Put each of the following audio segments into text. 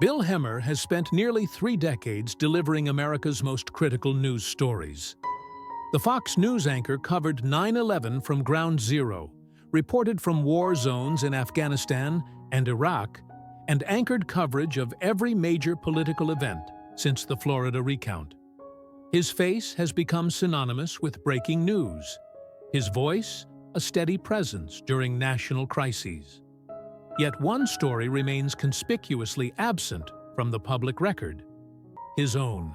Bill Hemmer has spent nearly 3 decades delivering America's most critical news stories. The Fox News anchor covered 9/11 from ground zero, reported from war zones in Afghanistan and Iraq, and anchored coverage of every major political event since the Florida recount. His face has become synonymous with breaking news. His voice, a steady presence during national crises. Yet one story remains conspicuously absent from the public record: his own.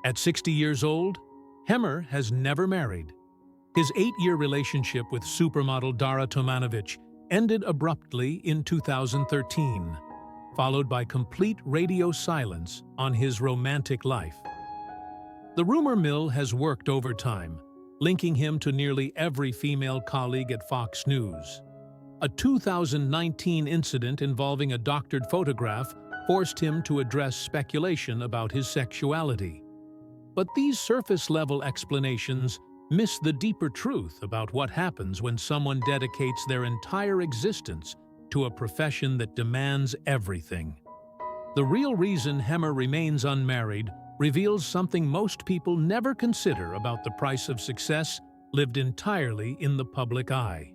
At 60 years old, Hemmer has never married. His 8-year relationship with supermodel Dara Tomanovic ended abruptly in 2013, followed by complete radio silence on his romantic life. The rumor mill has worked overtime, linking him to nearly every female colleague at Fox News. A 2019 incident involving a doctored photograph forced him to address speculation about his sexuality. But these surface-level explanations miss the deeper truth about what happens when someone dedicates their entire existence to a profession that demands everything. The real reason Hemmer remains unmarried reveals something most people never consider about the price of success lived entirely in the public eye.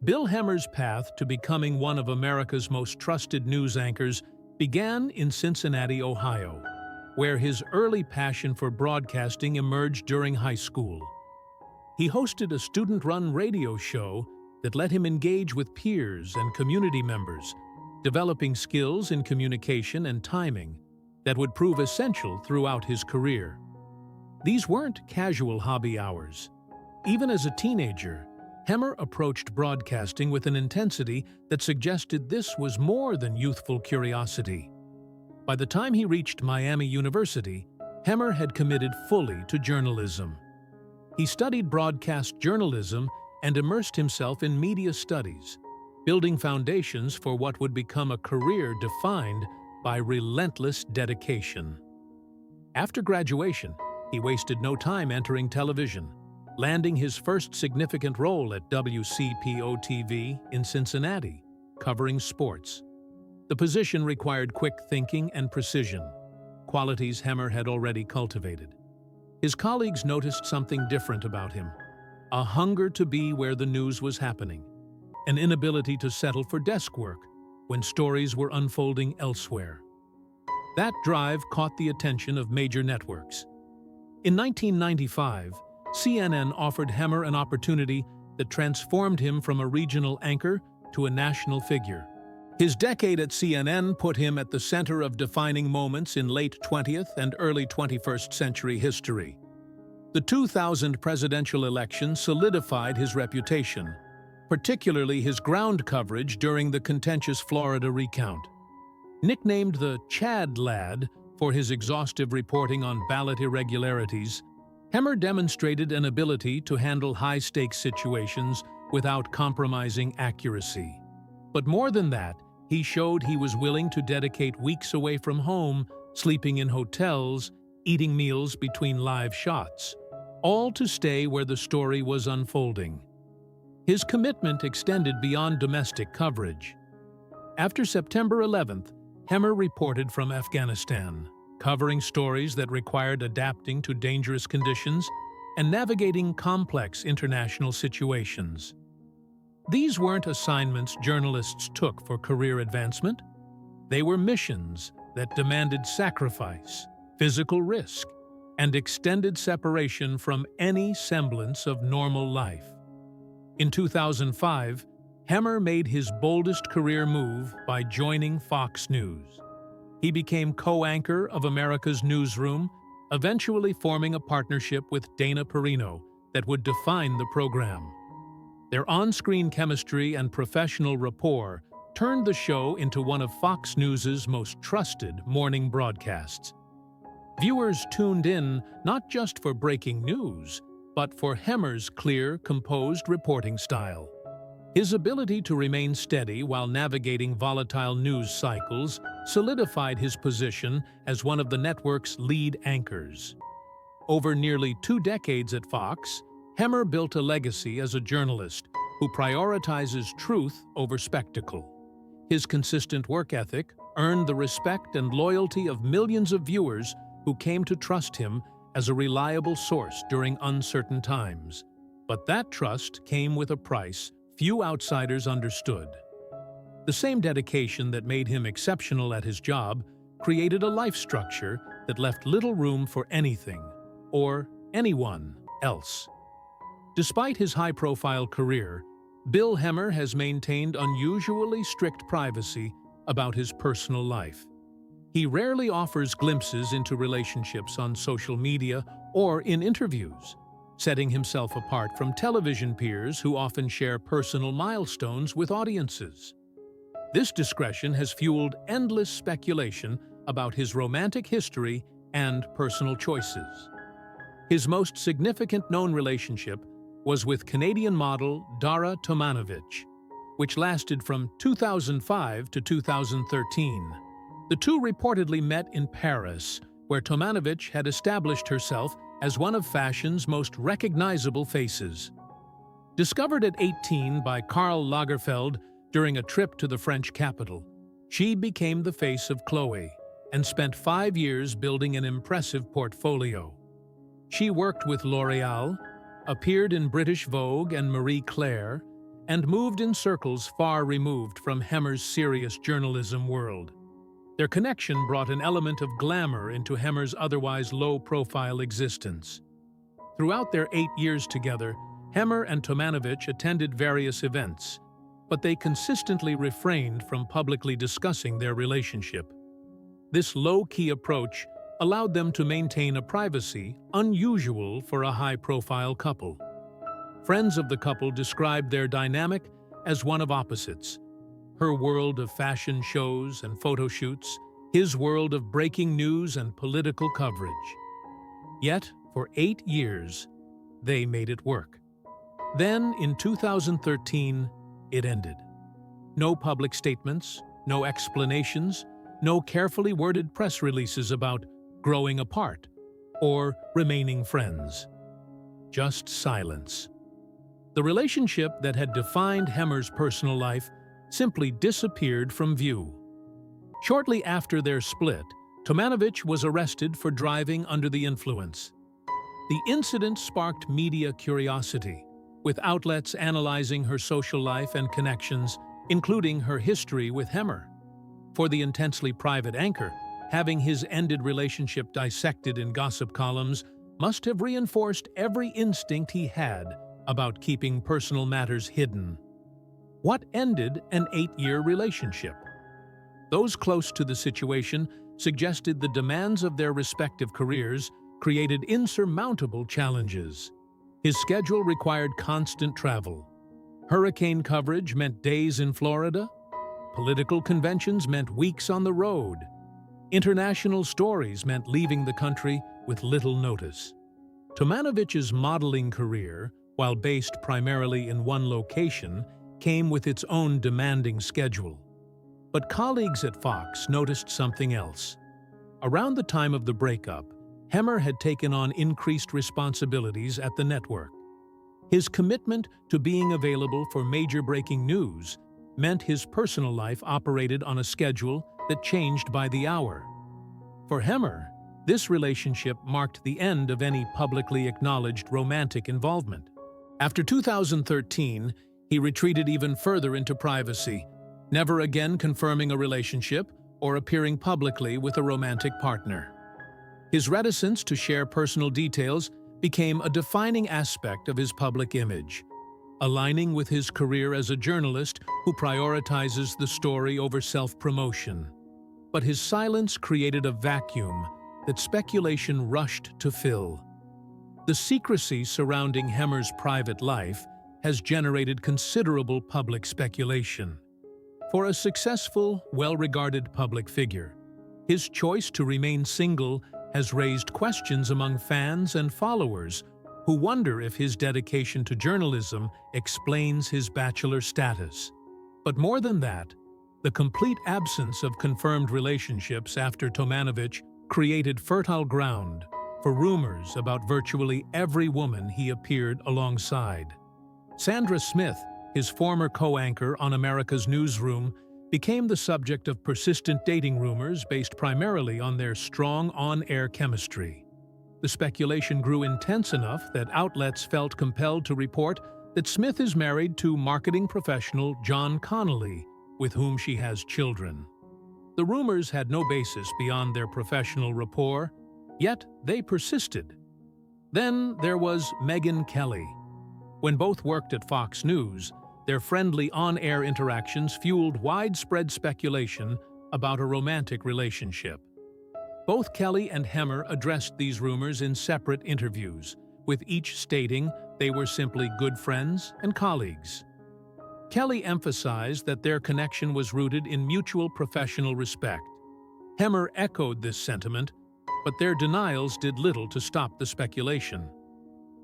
Bill Hemmer's path to becoming one of America's most trusted news anchors began in Cincinnati, Ohio, where his early passion for broadcasting emerged during high school. He hosted a student-run radio show that let him engage with peers and community members, developing skills in communication and timing that would prove essential throughout his career. These weren't casual hobby hours. Even as a teenager, Hemmer approached broadcasting with an intensity that suggested this was more than youthful curiosity. By the time he reached Miami University, Hemmer had committed fully to journalism. He studied broadcast journalism and immersed himself in media studies, building foundations for what would become a career defined by relentless dedication. After graduation, he wasted no time entering television, landing his first significant role at WCPO-TV in Cincinnati, covering sports. The position required quick thinking and precision, qualities Hemmer had already cultivated. His colleagues noticed something different about him: a hunger to be where the news was happening, an inability to settle for desk work when stories were unfolding elsewhere. That drive caught the attention of major networks. In 1995, CNN offered Hemmer an opportunity that transformed him from a regional anchor to a national figure. His decade at CNN put him at the center of defining moments in late 20th and early 21st century history. The 2000 presidential election solidified his reputation, particularly his ground coverage during the contentious Florida recount. Nicknamed the Chad Lad for his exhaustive reporting on ballot irregularities, Hemmer demonstrated an ability to handle high-stakes situations without compromising accuracy. But more than that, he showed he was willing to dedicate weeks away from home, sleeping in hotels, eating meals between live shots, all to stay where the story was unfolding. His commitment extended beyond domestic coverage. After September 11th, Hemmer reported from Afghanistan, covering stories that required adapting to dangerous conditions and navigating complex international situations. These weren't assignments journalists took for career advancement. They were missions that demanded sacrifice, physical risk, and extended separation from any semblance of normal life. In 2005, Hemmer made his boldest career move by joining Fox News. He became co-anchor of America's Newsroom, eventually forming a partnership with Dana Perino that would define the program. Their on-screen chemistry and professional rapport turned the show into one of Fox News's most trusted morning broadcasts. Viewers tuned in not just for breaking news, but for Hemmer's clear, composed reporting style. His ability to remain steady while navigating volatile news cycles solidified his position as one of the network's lead anchors. Over nearly 2 decades at Fox, Hemmer built a legacy as a journalist who prioritizes truth over spectacle. His consistent work ethic, earned the respect and loyalty of millions of viewers who came to trust him as a reliable source during uncertain times. But that trust came with a price few outsiders understood. The same dedication that made him exceptional at his job created a life structure that left little room for anything or anyone else. Despite his high-profile career, Bill Hemmer has maintained unusually strict privacy about his personal life. He rarely offers glimpses into relationships on social media or in interviews, setting himself apart from television peers who often share personal milestones with audiences. This discretion has fueled endless speculation about his romantic history and personal choices. His most significant known relationship was with Canadian model Dara Tomanovic, which lasted from 2005 to 2013. The two reportedly met in Paris, where Tomanovic had established herself as one of fashion's most recognizable faces. Discovered at 18 by Karl Lagerfeld during a trip to the French capital, she became the face of Chloé and spent 5 years building an impressive portfolio. She worked with L'Oréal, appeared in British Vogue and Marie Claire, and moved in circles far removed from Hemmer's serious journalism world. Their connection brought an element of glamour into Hemmer's otherwise low-profile existence. Throughout their 8 years together, Hemmer and Tomanovic attended various events, but they consistently refrained from publicly discussing their relationship. This low-key approach allowed them to maintain a privacy unusual for a high-profile couple. Friends of the couple described their dynamic as one of opposites: her world of fashion shows and photo shoots, his world of breaking news and political coverage. Yet, for 8 years, they made it work. Then, in 2013, it ended. No public statements, no explanations, no carefully worded press releases about growing apart or remaining friends. Just silence. The relationship that had defined Hemmer's personal life simply disappeared from view. Shortly after their split, Tomanovic was arrested for driving under the influence. The incident sparked media curiosity, with outlets analyzing her social life and connections, including her history with Hemmer. For the intensely private anchor, having his ended relationship dissected in gossip columns must have reinforced every instinct he had about keeping personal matters hidden. What ended an 8-year relationship? Those close to the situation suggested the demands of their respective careers created insurmountable challenges. His schedule required constant travel. Hurricane coverage meant days in Florida. Political conventions meant weeks on the road. International stories meant leaving the country with little notice. Tomanovic's modeling career, while based primarily in one location, came with its own demanding schedule. But colleagues at Fox noticed something else. Around the time of the breakup, Hemmer had taken on increased responsibilities at the network. His commitment to being available for major breaking news meant his personal life operated on a schedule that changed by the hour. For Hemmer, this relationship marked the end of any publicly acknowledged romantic involvement. After 2013, he retreated even further into privacy, never again confirming a relationship or appearing publicly with a romantic partner. His reticence to share personal details became a defining aspect of his public image, aligning with his career as a journalist who prioritizes the story over self-promotion. But his silence created a vacuum that speculation rushed to fill. The secrecy surrounding Hemmer's private life has generated considerable public speculation. For a successful, well-regarded public figure, his choice to remain single has raised questions among fans and followers who wonder if his dedication to journalism explains his bachelor status. But more than that, the complete absence of confirmed relationships after Tomanovic created fertile ground for rumors about virtually every woman he appeared alongside. Sandra Smith, his former co-anchor on America's Newsroom, became the subject of persistent dating rumors based primarily on their strong on-air chemistry. The speculation grew intense enough that outlets felt compelled to report that Smith is married to marketing professional John Connolly, with whom she has children. The rumors had no basis beyond their professional rapport, yet they persisted. Then there was Megyn Kelly. When both worked at Fox News, their friendly on-air interactions fueled widespread speculation about a romantic relationship. Both Kelly and Hemmer addressed these rumors in separate interviews, with each stating they were simply good friends and colleagues. Kelly emphasized that their connection was rooted in mutual professional respect. Hemmer echoed this sentiment, but their denials did little to stop the speculation.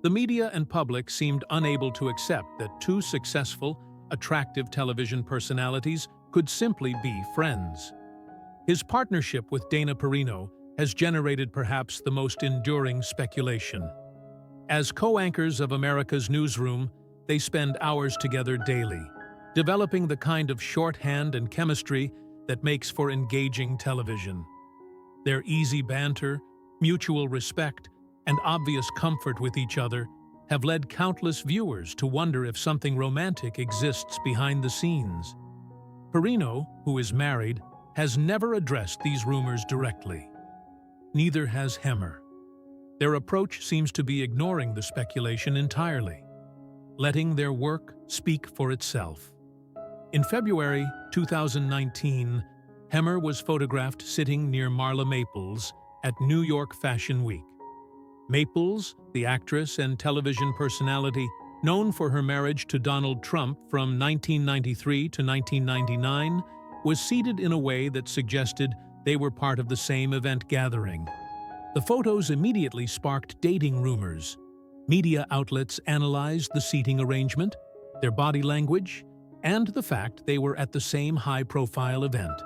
The media and public seemed unable to accept that two successful, attractive television personalities could simply be friends. His partnership with Dana Perino has generated perhaps the most enduring speculation. As co-anchors of America's newsroom, they spend hours together daily, developing the kind of shorthand and chemistry that makes for engaging television. Their easy banter, mutual respect, and obvious comfort with each other have led countless viewers to wonder if something romantic exists behind the scenes. Perino, who is married, has never addressed these rumors directly. Neither has Hemmer. Their approach seems to be ignoring the speculation entirely, letting their work speak for itself. In February 2019, Hemmer was photographed sitting near Marla Maples at New York Fashion Week. Maples, the actress and television personality known for her marriage to Donald Trump from 1993 to 1999, was seated in a way that suggested they were part of the same event gathering. The photos immediately sparked dating rumors. Media outlets analyzed the seating arrangement, their body language, and the fact they were at the same high-profile event.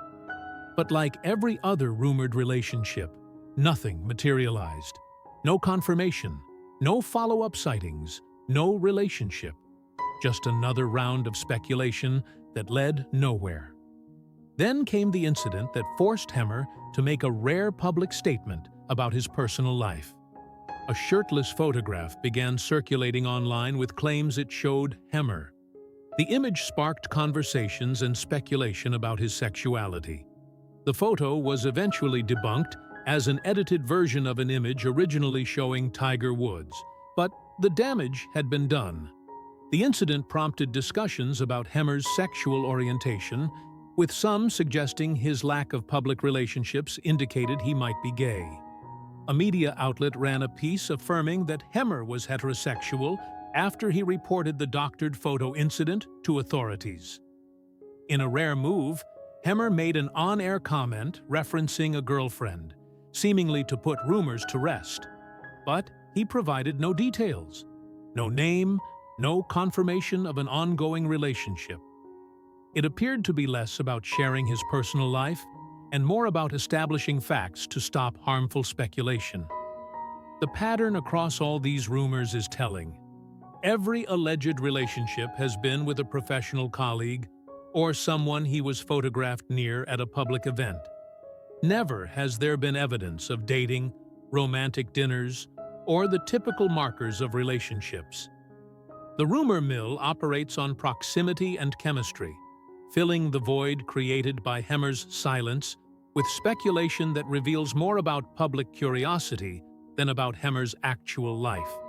But like every other rumored relationship, nothing materialized. No confirmation, no follow-up sightings, no relationship. Just another round of speculation that led nowhere. Then came the incident that forced Hemmer to make a rare public statement about his personal life. A shirtless photograph began circulating online with claims it showed Hemmer. The image sparked conversations and speculation about his sexuality. The photo was eventually debunked as an edited version of an image originally showing Tiger Woods, but the damage had been done. The incident prompted discussions about Hemmer's sexual orientation, with some suggesting his lack of public relationships indicated he might be gay. A media outlet ran a piece affirming that Hemmer was heterosexual after he reported the doctored photo incident to authorities. In a rare move, Hemmer made an on-air comment referencing a girlfriend, seemingly to put rumors to rest. But he provided no details, no name, no confirmation of an ongoing relationship. It appeared to be less about sharing his personal life and more about establishing facts to stop harmful speculation. The pattern across all these rumors is telling. Every alleged relationship has been with a professional colleague or someone he was photographed near at a public event. Never has there been evidence of dating, romantic dinners, or the typical markers of relationships. The rumor mill operates on proximity and chemistry, filling the void created by Hemmer's silence with speculation that reveals more about public curiosity than about Hemmer's actual life.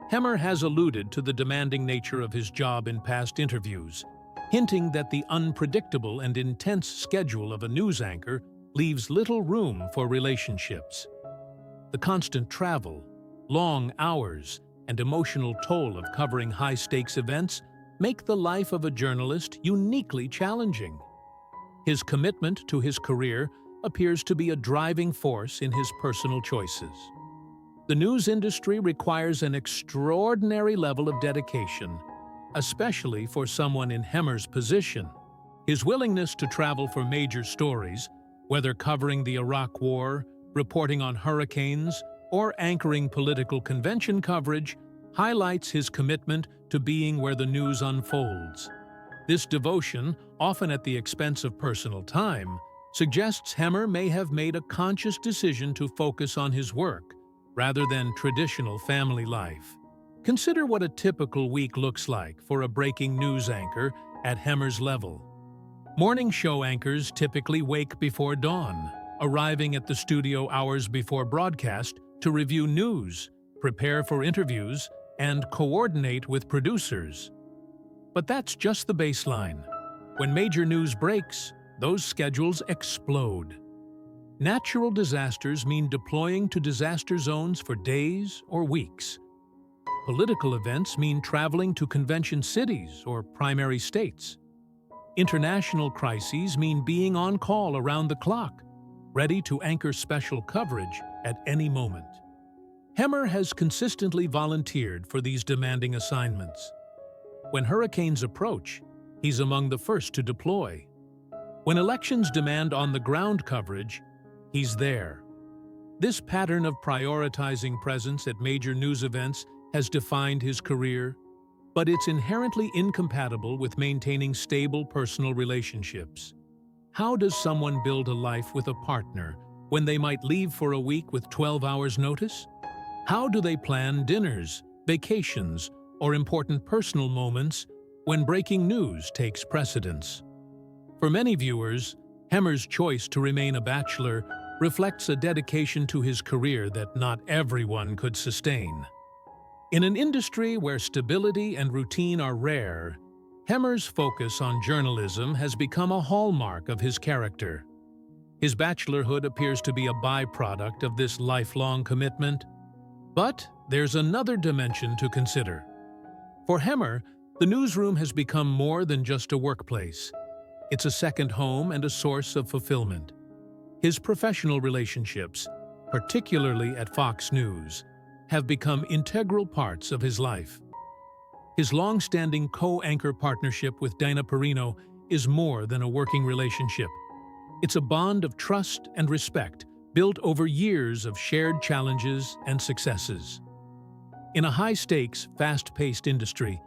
Hemmer has alluded to the demanding nature of his job in past interviews, hinting that the unpredictable and intense schedule of a news anchor leaves little room for relationships. The constant travel, long hours, and emotional toll of covering high-stakes events make the life of a journalist uniquely challenging. His commitment to his career appears to be a driving force in his personal choices. The news industry requires an extraordinary level of dedication, especially for someone in Hemmer's position. His willingness to travel for major stories, whether covering the Iraq War, reporting on hurricanes, or anchoring political convention coverage, highlights his commitment to being where the news unfolds. This devotion, often at the expense of personal time, suggests Hemmer may have made a conscious decision to focus on his work, rather than traditional family life. Consider what a typical week looks like for a breaking news anchor at Hemmer's level. Morning show anchors typically wake before dawn, arriving at the studio hours before broadcast to review news, prepare for interviews, and coordinate with producers. But that's just the baseline. When major news breaks, those schedules explode. Natural disasters mean deploying to disaster zones for days or weeks. Political events mean traveling to convention cities or primary states. International crises mean being on call around the clock, ready to anchor special coverage at any moment. Hemmer has consistently volunteered for these demanding assignments. When hurricanes approach, he's among the first to deploy. When elections demand on-the-ground coverage, he's there. This pattern of prioritizing presence at major news events has defined his career, but it's inherently incompatible with maintaining stable personal relationships. How does someone build a life with a partner when they might leave for a week with 12 hours' notice? How do they plan dinners, vacations, or important personal moments when breaking news takes precedence? For many viewers, Hemmer's choice to remain a bachelor reflects a dedication to his career that not everyone could sustain. In an industry where stability and routine are rare, Hemmer's focus on journalism has become a hallmark of his character. His bachelorhood appears to be a byproduct of this lifelong commitment. But there's another dimension to consider. For Hemmer, the newsroom has become more than just a workplace. It's a second home and a source of fulfillment. His professional relationships, particularly at Fox News, have become integral parts of his life. His long-standing co-anchor partnership with Dana Perino is more than a working relationship. It's a bond of trust and respect built over years of shared challenges and successes. In a high-stakes, fast-paced industry,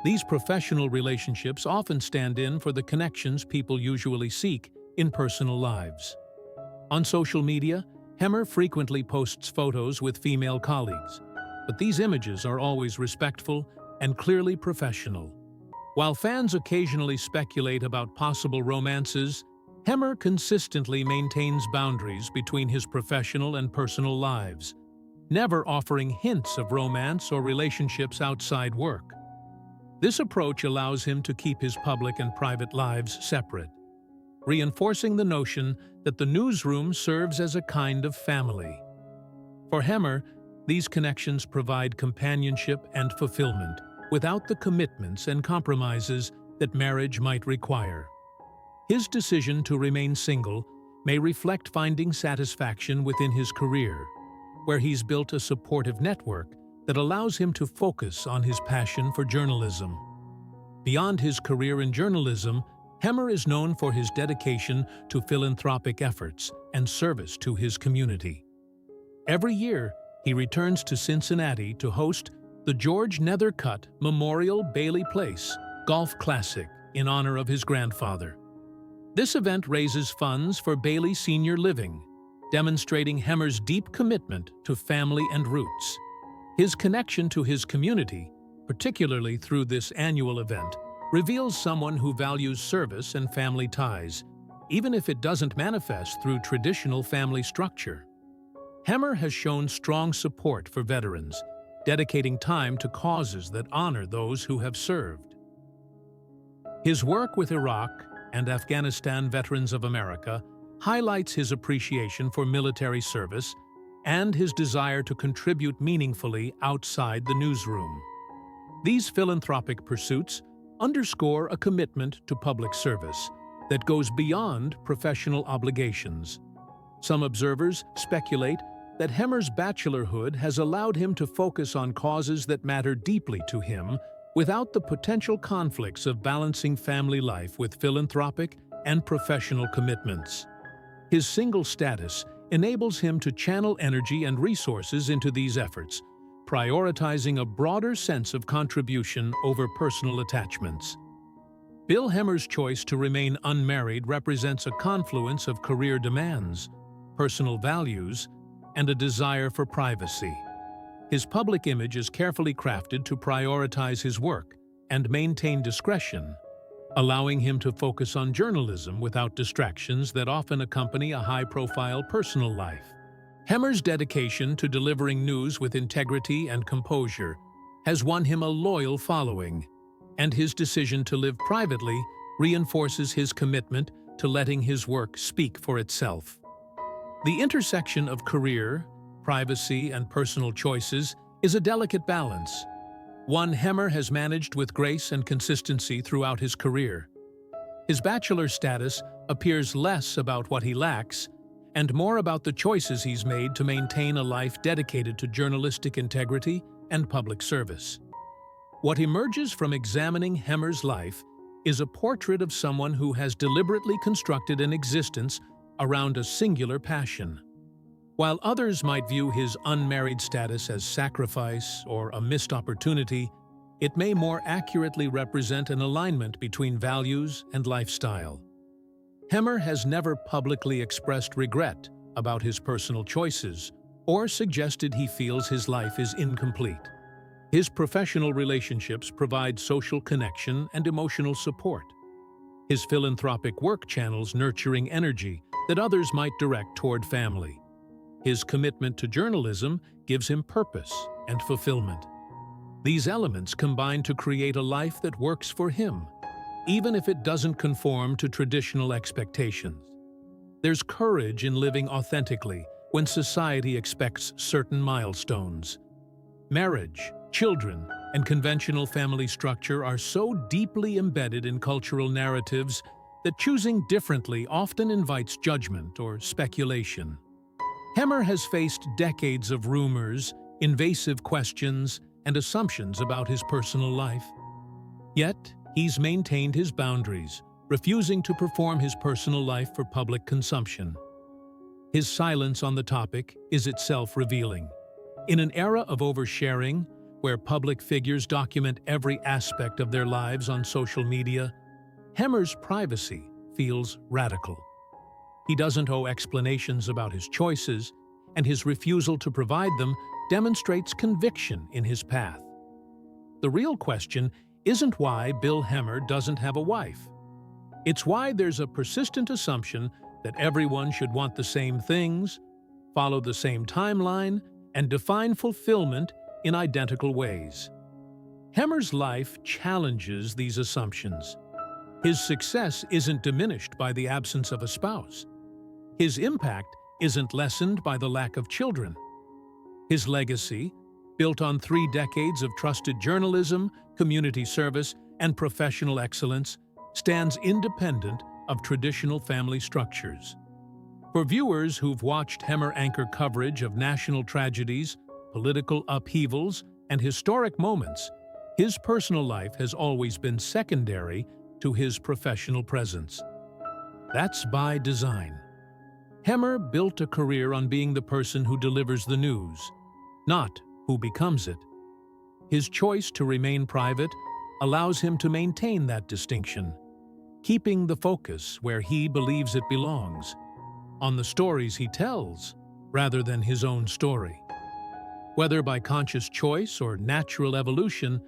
these professional relationships often stand in for the connections people usually seek in personal lives. On social media, Hemmer frequently posts photos with female colleagues, but these images are always respectful and clearly professional. While fans occasionally speculate about possible romances, Hemmer consistently maintains boundaries between his professional and personal lives, never offering hints of romance or relationships outside work. This approach allows him to keep his public and private lives separate, reinforcing the notion that the newsroom serves as a kind of family. For Hemmer, these connections provide companionship and fulfillment without the commitments and compromises that marriage might require. His decision to remain single may reflect finding satisfaction within his career, where he's built a supportive network that allows him to focus on his passion for journalism. Beyond his career in journalism, Hemmer is known for his dedication to philanthropic efforts and service to his community. Every year, he returns to Cincinnati to host the George Nethercutt Memorial Bailey Place Golf Classic in honor of his grandfather. This event raises funds for Bailey Senior Living, demonstrating Hemmer's deep commitment to family and roots. His connection to his community, particularly through this annual event, reveals someone who values service and family ties, even if it doesn't manifest through traditional family structure. Hemmer has shown strong support for veterans, dedicating time to causes that honor those who have served. His work with Iraq and Afghanistan Veterans of America highlights his appreciation for military service and his desire to contribute meaningfully outside the newsroom. These philanthropic pursuits underscore a commitment to public service that goes beyond professional obligations. Some observers speculate that Hemmer's bachelorhood has allowed him to focus on causes that matter deeply to him without the potential conflicts of balancing family life with philanthropic and professional commitments. His single status enables him to channel energy and resources into these efforts, prioritizing a broader sense of contribution over personal attachments. Bill Hemmer's choice to remain unmarried represents a confluence of career demands, personal values, and a desire for privacy. His public image is carefully crafted to prioritize his work and maintain discretion, allowing him to focus on journalism without distractions that often accompany a high-profile personal life. Hemmer's dedication to delivering news with integrity and composure has won him a loyal following, and his decision to live privately reinforces his commitment to letting his work speak for itself. The intersection of career, privacy, and personal choices is a delicate balance, one Hemmer has managed with grace and consistency throughout his career. His bachelor status appears less about what he lacks and more about the choices he's made to maintain a life dedicated to journalistic integrity and public service. What emerges from examining Hemmer's life is a portrait of someone who has deliberately constructed an existence around a singular passion. While others might view his unmarried status as sacrifice or a missed opportunity, it may more accurately represent an alignment between values and lifestyle. Hemmer has never publicly expressed regret about his personal choices or suggested he feels his life is incomplete. His professional relationships provide social connection and emotional support. His philanthropic work channels nurturing energy that others might direct toward family. His commitment to journalism gives him purpose and fulfillment. These elements combine to create a life that works for him, even if it doesn't conform to traditional expectations. There's courage in living authentically when society expects certain milestones. Marriage, children, and conventional family structure are so deeply embedded in cultural narratives that choosing differently often invites judgment or speculation. Hemmer has faced decades of rumors, invasive questions, and assumptions about his personal life. Yet, he's maintained his boundaries, refusing to perform his personal life for public consumption. His silence on the topic is itself revealing. In an era of oversharing, where public figures document every aspect of their lives on social media, Hemmer's privacy feels radical. He doesn't owe explanations about his choices, and his refusal to provide them demonstrates conviction in his path. The real question isn't why Bill Hemmer doesn't have a wife. It's why there's a persistent assumption that everyone should want the same things, follow the same timeline, and define fulfillment in identical ways. Hemmer's life challenges these assumptions. His success isn't diminished by the absence of a spouse. His impact isn't lessened by the lack of children. His legacy, built on 3 decades of trusted journalism, community service, and professional excellence, stands independent of traditional family structures. For viewers who've watched Hemmer anchor coverage of national tragedies, political upheavals, and historic moments, his personal life has always been secondary to his professional presence. That's by design. Hemmer built a career on being the person who delivers the news, not who becomes it. His choice to remain private allows him to maintain that distinction, keeping the focus where he believes it belongs, on the stories he tells, rather than his own story. Whether by conscious choice or natural evolution,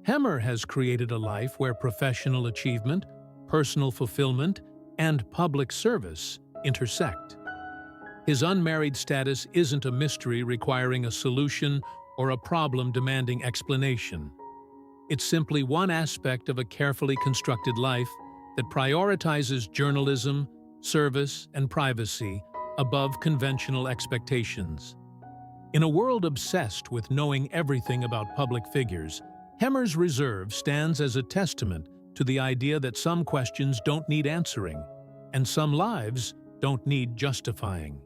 Hemmer has created a life where professional achievement, personal fulfillment, and public service intersect. His unmarried status isn't a mystery requiring a solution or a problem demanding explanation. It's simply one aspect of a carefully constructed life that prioritizes journalism, service, and privacy above conventional expectations. In a world obsessed with knowing everything about public figures, Hemmer's reserve stands as a testament to the idea that some questions don't need answering, and some lives don't need justifying.